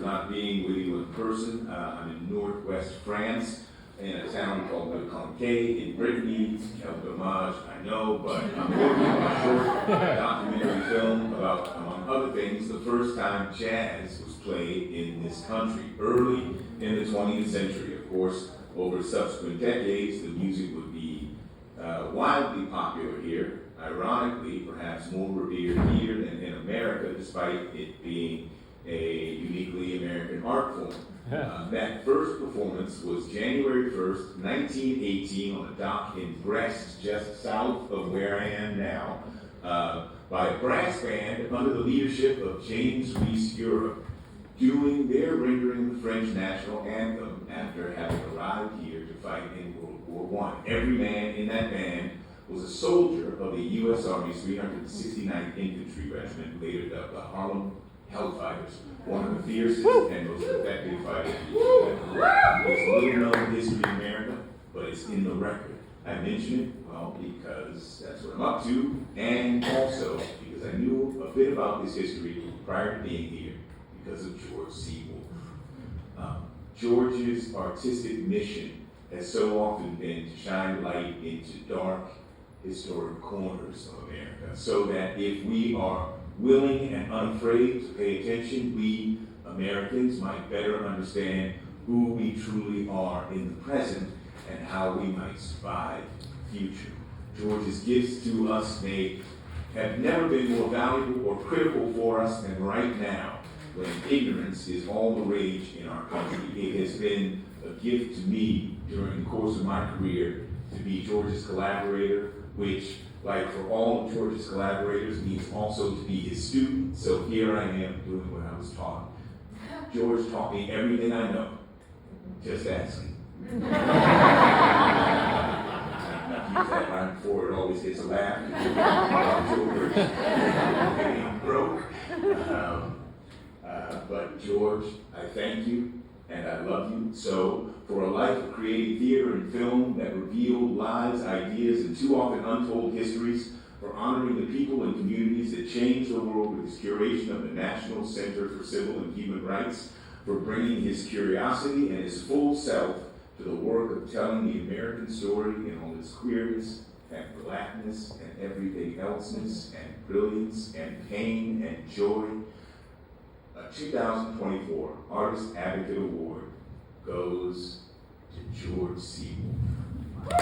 Not being with you in person. I'm in northwest France, in a town called Le Conquet in Brittany. Quel dommage, I know, but I'm working on a short documentary film about, among other things, the first time jazz was played in this country, early in the 20th century. Of course, over subsequent decades, the music would be wildly popular here, ironically, perhaps more revered here than in America, despite it being a uniquely American art form. That first performance was January 1st, 1918, on a dock in Brest, just south of where I am now, by a brass band under the leadership of James Reese Europe, doing their rendering the French national anthem after having arrived here to fight in World War I. Every man in that band was a soldier of the U.S. Army's 369th Infantry Regiment, later dubbed the Harlem Hellfighters, one of the fiercest and most effective fighters. It's little known history in America, but it's in the record. I mention it, well, because that's what I'm up to, and also because I knew a bit about this history prior to being here because of George C. Wolfe. George's artistic mission has so often been to shine light into dark, historic corners of America, so that if we are willing and unafraid to pay attention, we Americans might better understand who we truly are in the present and how we might survive the future. George's gifts to us may have never been more valuable or critical for us than right now, when ignorance is all the rage in our country. It has been a gift to me during the course of my career to be George's collaborator, which, like for all of George's collaborators, means also to be his student. So here I am doing what I was taught. George taught me everything I know. Just ask me. I use that line before, it always gets a laugh. George, I'm broke. But George, I thank you and I love you. So, for a life of creating theater and film that reveal lives, ideas, and too often untold histories, for honoring the people and communities that changed the world with his curation of the National Center for Civil and Human Rights, for bringing his curiosity and his full self to the work of telling the American story in all its queerness and blackness and everyday elseness and brilliance and pain and joy. A 2024 Artist Advocate Award goes to George C. Wolfe.